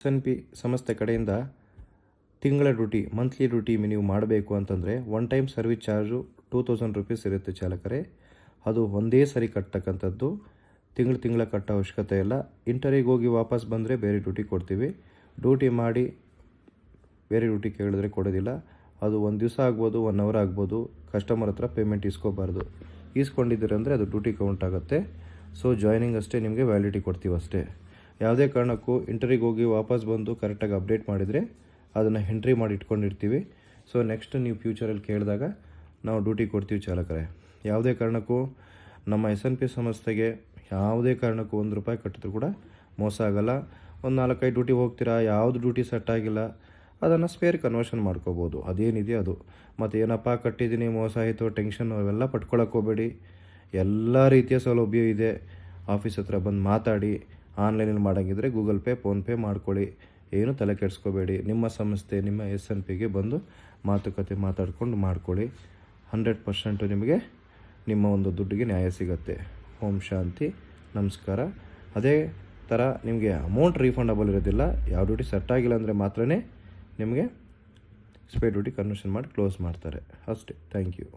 SNP ಸಂಸ್ಥೆ ಕಡೆಯಿಂದ ತಿಂಗಳ ಡ್ಯೂಟಿ ಮಂತ್ಲಿ ಡ್ಯೂಟಿ ನೀವು ಮಾಡಬೇಕು ಅಂತಂದರೆ one time service charge 2000 rupees ಇರುತ್ತೆ ಚಾಲಕರೇ. ಅದು ಒಂದೇ ಸರಿ ಕಟ್ಟತಕ್ಕಂಥದ್ದು. ತಿಂಗಳ ಕಟ್ಟೋ ಅವಶ್ಯಕತೆ ಇಲ್ಲ. ಇಂಟರಿಗೆ ಹೋಗಿ ವಾಪಸ್ ಬಂದರೆ ಬೇರೆ ಡ್ಯೂಟಿ ಕೊಡ್ತೀವಿ. ಡ್ಯೂಟಿ ಮಾಡಿ ಬೇರೆ ಡ್ಯೂಟಿ ಕೇಳಿದ್ರೆ ಕೊಡೋದಿಲ್ಲ. ಅದು ಒಂದು ದಿವಸ ಆಗ್ಬೋದು, 1 ಅವರ್ ಆಗ್ಬೋದು. ಕಸ್ಟಮರ್ ಹತ್ರ ಪೇಮೆಂಟ್ ಇಸ್ಕೋಬಾರ್ದು. ಈಸ್ಕೊಂಡಿದ್ದೀರಂದರೆ ಅದು ಡ್ಯೂಟಿ ಕೌಂಟ್ ಆಗುತ್ತೆ. ಸೊ ಜಾಯ್ನಿಂಗ್ ಅಷ್ಟೇ ನಿಮಗೆ ವ್ಯಾಲಿಡಿಟಿ ಕೊಡ್ತೀವಿ ಅಷ್ಟೇ. ಯಾವುದೇ ಕಾರಣಕ್ಕೂ ಇಂಟರಿಗೆ ಹೋಗಿ ವಾಪಸ್ ಬಂದು ಕರೆಕ್ಟಾಗಿ ಅಪ್ಡೇಟ್ ಮಾಡಿದರೆ ಅದನ್ನು ಎಂಟ್ರಿ ಮಾಡಿ ಇಟ್ಕೊಂಡಿರ್ತೀವಿ. ಸೊ ನೆಕ್ಸ್ಟ್ ನೀವು ಫ್ಯೂಚರಲ್ಲಿ ಕೇಳಿದಾಗ ನಾವು ಡ್ಯೂಟಿ ಕೊಡ್ತೀವಿ ಚಾಲಕರೇ. ಯಾವುದೇ ಕಾರಣಕ್ಕೂ ನಮ್ಮ SNP ಸಂಸ್ಥೆಗೆ ಯಾವುದೇ ಕಾರಣಕ್ಕೂ 1 ರೂಪಾಯಿ ಕಟ್ಟಿದ್ರು ಕೂಡ ಮೋಸ ಆಗಲ್ಲ. ಒಂದು 4-5 ಡ್ಯೂಟಿ ಹೋಗ್ತೀರಾ, ಯಾವುದು ಡ್ಯೂಟಿ ಸೆಟ್ ಆಗಿಲ್ಲ, ಅದನ್ನು ಸ್ಪೇರ್ ಕನ್ವರ್ಷನ್ ಮಾಡ್ಕೋಬೋದು. ಅದೇನಿದೆ ಅದು. ಮತ್ತು ಏನಪ್ಪ ಕಟ್ಟಿದ್ದೀನಿ ಮೋಸ ಆಯಿತು ಟೆನ್ಷನ್ ಅವೆಲ್ಲ ಪಟ್ಕೊಳಕ್ಕೆ ಹೋಗಬೇಡಿ. ಎಲ್ಲ ರೀತಿಯ ಸೌಲಭ್ಯ ಇದೆ. ಆಫೀಸ್ ಹತ್ರ ಬಂದು ಮಾತಾಡಿ. ಆನ್ಲೈನಲ್ಲಿ ಮಾಡೋಂಗಿದ್ರೆ ಗೂಗಲ್ ಪೇ, ಫೋನ್ಪೇ ಮಾಡ್ಕೊಳ್ಳಿ. ಏನು ತಲೆ ಕೆಡಿಸ್ಕೋಬೇಡಿ. ನಿಮ್ಮ ಸಂಸ್ಥೆ ನಿಮ್ಮ SNPಗೆ ಬಂದು ಮಾತುಕತೆ ಮಾತಾಡ್ಕೊಂಡು ಮಾಡ್ಕೊಳ್ಳಿ. 100% ನಿಮಗೆ ನಿಮ್ಮ ಒಂದು ದುಡ್ಡಿಗೆ ನ್ಯಾಯ ಸಿಗುತ್ತೆ. ಓಂ ಶಾಂತಿ. ನಮಸ್ಕಾರ. ಅದೇ ಥರ ನಿಮಗೆ ಅಮೌಂಟ್ ರೀಫಂಡಬಲ್ ಇರೋದಿಲ್ಲ. ಯಾವ ಡ್ಯೂಟಿ ಸೆಟ್ ಆಗಿಲ್ಲ ಅಂದರೆ ಮಾತ್ರ ನಿಮಗೆ ಸ್ಪೇರ್ ಡ್ಯೂಟಿ ಕನ್ವರ್ಷನ್ ಮಾಡಿ ಕ್ಲೋಸ್ ಮಾಡ್ತಾರೆ ಅಷ್ಟೇ. Thank you.